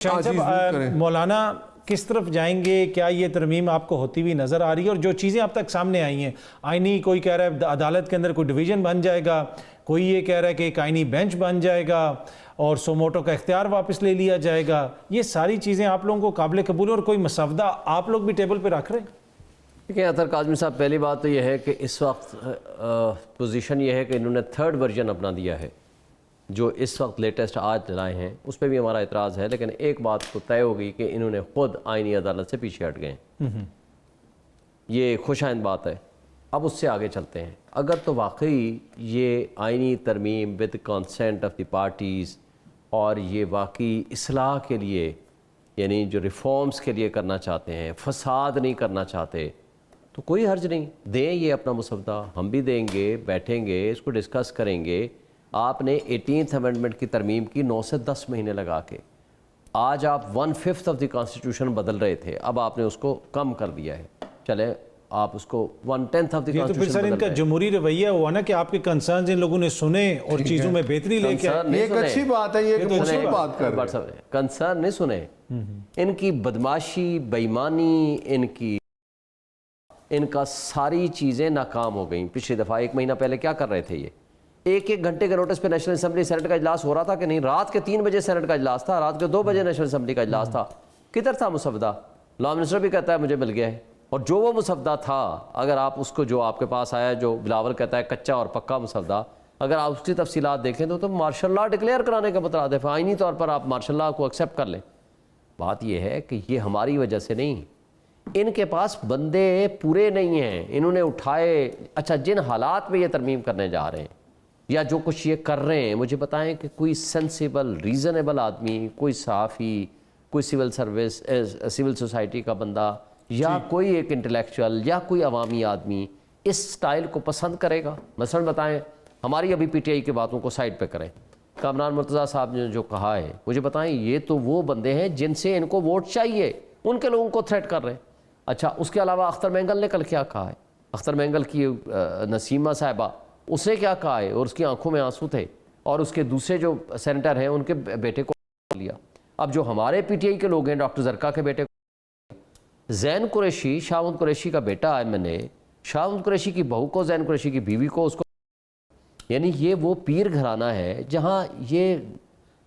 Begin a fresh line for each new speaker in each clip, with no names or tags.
मौलाना किस तरफ जाएंगे, क्या ये तरमीम आपको होती हुई नज़र आ रही है? और जो चीज़ें अब तक सामने आई हैं, आईनी कोई कह रहा है अदालत के अंदर कोई डिवीज़न बन जाएगा, कोई ये कह रहा है कि एक आईनी बेंच बन जाएगा और सोमोटो का इख्तियार वापस ले लिया जाएगा। ये सारी चीज़ें आप लोगों को काबिल कबूल और कोई मसवदा आप लोग भी टेबल पर रख रहे हैं?
देखिए अतर काज़मी साहब, पहली बात तो यह है कि इस वक्त पोजीशन ये है कि इन्होंने थर्ड वर्जन अपना दिया है। जो इस वक्त लेटेस्ट आज लाए हैं उस पर भी हमारा एतराज़ है, लेकिन एक बात तो तय हो गई कि इन्होंने ख़ुद आईनी अदालत से पीछे हट गए। ये खुशाइंद बात है। अब उससे आगे चलते हैं। अगर तो वाकई ये आईनी तरमीम with consent of the parties और ये वाकई इस्लाह के लिए, यानी जो रिफॉर्म्स के लिए करना चाहते हैं, फसाद नहीं करना चाहते, तो कोई हर्ज नहीं, दें ये अपना मुसवदा, हम भी देंगे, बैठेंगे, इसको डिस्कस करेंगे। आपने 18th अमेंडमेंट की तरमीम की 9 से 10 महीने लगा के, आज आप 1/5 ऑफ द कॉन्स्टिट्यूशन बदल रहे थे, अब आपने उसको कम कर दिया है। चले आप उसको 1/10 ऑफ द कॉन्स्टिट्यूशन। तो फिर सर इनका जमहूरी रवैया हुआ ना कि आपके कंसर्न्स इन लोगों ने सुने और चीज़ों में बेहतरी लेके आए।
ये एक अच्छी बात है, ये एक अच्छी बात कर रहे हैं।
कंसर्न नहीं सुने, इनकी बदमाशी, बेईमानी, इनका सारी चीज़ें नाकाम हो गई। पिछली दफ़ा 1 महीना पहले क्या कर रहे थे? ये एक घंटे के नोटिस पे नेशनल असेंबली सेनेट का इजलास हो रहा था कि नहीं? रात के 3 बजे सेनेट का इजलास था, रात के 2 बजे नेशनल असेंबली का इजलास था। किधर था मुसवदा? लॉ मिनिस्टर भी कहता है मुझे मिल गया है। और जो वो मुसवदा था, अगर आप उसको, जो आपके पास आया, जो बिलावल कहता है कच्चा और पक्का मुसवदा, अगर आप उसकी तफसीलात देखें तो मार्शल लॉ डिक्लेयर कराने का मुतरादिफ है। आईनी तौर पर आप मार्शल लॉ को एक्सेप्ट कर लें। बात यह है कि ये हमारी वजह से नहीं, इनके पास बंदे पूरे नहीं हैं। इन्होंने उठाए, अच्छा जिन हालात में ये तरमीम करने जा रहे हैं या जो कुछ ये कर रहे हैं, मुझे बताएं कि कोई सेंसिबल रीज़नेबल आदमी, कोई सहाफ़ी, कोई सिविल सोसाइटी का बंदा या कोई एक इंटेलेक्चुअल या कोई अवामी आदमी इस स्टाइल को पसंद करेगा? मसलन बताएं, हमारी अभी पीटीआई की बातों को साइड पे करें। कामरान मुर्तज़ा साहब ने जो कहा है, मुझे बताएं, ये तो वो बंदे हैं जिनसे इनको वोट चाहिए, उनके लोगों को थ्रेट कर रहे हैं। अच्छा, उसके अलावा अख्तर मेंगल ने कल क्या कहा है? अख्तर मेंगल की नसीमा साहिबा, उसने क्या कहा है? और उसकी आंखों में आंसू थे। और उसके दूसरे जो सेनेटर हैं, उनके बेटे को लिया। अब जो हमारे पीटीआई के लोग हैं, डॉक्टर जरका के बेटे को, जैन कुरैशी, शाहमद कुरैशी का बेटा है, मैंने शाहमद कुरैशी की बहू को, जैन कुरैशी की बीवी को, उसको, यानी ये वो पीर घराना है जहाँ ये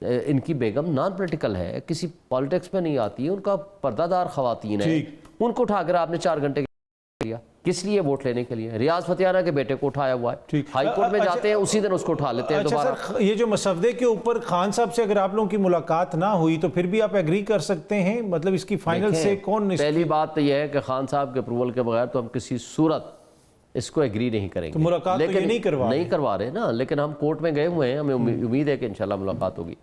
इनकी बेगम नॉन पॉलिटिकल है, किसी पॉलिटिक्स में नहीं आती है, उनका पर्दादार खवातीन है। उनको उठाकर आपने 4 घंटे लिया, किस लिए? वोट लेने के लिए। रियाज फतियाना के बेटे को उठाया हुआ है, हाई कोर्ट में जाते हैं, उसी दिन उसको उठा लेते हैं दोबारा।
सर, ये जो मसवदे के ऊपर खान साहब से अगर आप लोगों की मुलाकात ना हुई तो फिर भी आप एग्री कर सकते हैं? मतलब इसकी फाइनल से कौन?
पहली बात तो यह है कि खान साहब के अप्रूवल के बगैर तो हम किसी सूरत इसको एग्री नहीं करेंगे।
तो मुलाकात
लेकिन
तो नहीं
करवा रहे ना, लेकिन हम कोर्ट में गए हुए हैं, हमें उम्मीद है कि इंशाल्लाह मुलाकात होगी।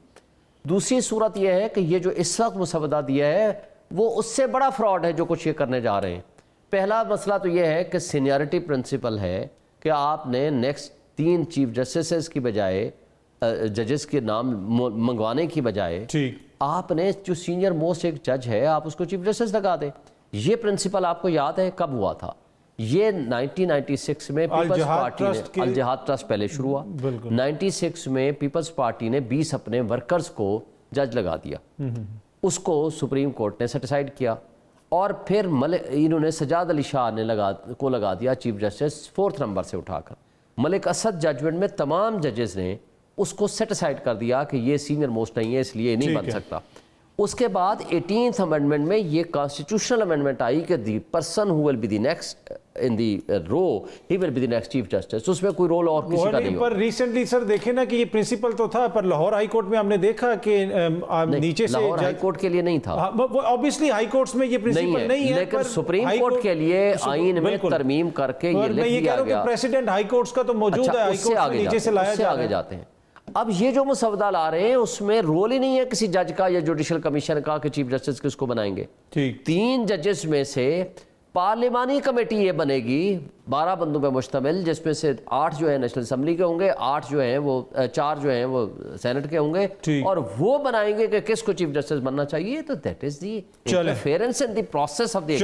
दूसरी सूरत यह है कि ये जो इस वक्त मुसवदा दिया है वो उससे बड़ा फ्रॉड है जो कुछ ये करने जा रहे हैं। पहला मसला तो यह है कि सीनियरिटी प्रिंसिपल है कि आपने नेक्स्ट 3 चीफ जस्टिस की बजाय, जजेस के नाम मंगवाने की बजाय, आपने जो सीनियर मोस्ट एक जज है आप उसको चीफ जस्टिस लगा दें। ये प्रिंसिपल आपको याद है कब हुआ था? ये 1996 में पीपल्स पार्टी ने, अल जिहाद ट्रस्ट पहले शुरू हुआ, 96 में पीपल्स पार्टी ने 20 अपने वर्कर्स को जज लगा दिया। उसको सुप्रीम कोर्ट ने सेटिसाइड किया और फिर इन्होंने सजाद अली शाह ने लगा दिया चीफ जस्टिस 4th नंबर से उठाकर। मलिक असद जजमेंट में तमाम जजेस ने उसको सेटिसाइड कर दिया कि ये सीनियर मोस्ट नहीं है, इसलिए नहीं बन सकता। उसके बाद 18th अमेंडमेंट में ये कॉन्स्टिट्यूशनल अमेंडमेंट आई कि the person who will be the next in the row, he will be the next chief justice. उसमें कोई रोल और किसी का नहीं।
पर रिसेंटली सर देखे ना कि ये प्रिंसिपल तो था, पर लाहौर हाई कोर्ट में हमने देखा कि नीचे से
लाहौर हाई कोर्ट के लिए नहीं था।
ऑब्वियसली हाई कोर्ट्स में ये प्रिंसिपल नहीं है,
लेकिन सुप्रीम कोर्ट के लिए आईन में तरमीम करके ये लिख दिया गया।
प्रेसिडेंट हाई कोर्ट्स का तो मौजूद है, हाई कोर्ट से नीचे से लाया
आगे जाते हैं। अब ये जो मुसवदा ला रहे हैं उसमें रोल ही नहीं है किसी जज का या जुडिशल कमीशन का कि चीफ जस्टिस किसको बनाएंगे। 3 जजेस में से पार्लिमानी कमेटी ये बनेगी 12 बंदों पे मुश्तमिल, जिसमें से 8 जो है नेशनल असेंबली के होंगे, 8 जो हैं वो 4 जो हैं वो सेनेट के होंगे, और वो बनाएंगे कि किसको चीफ जस्टिस बनना चाहिए। तो that is the interference in the process of the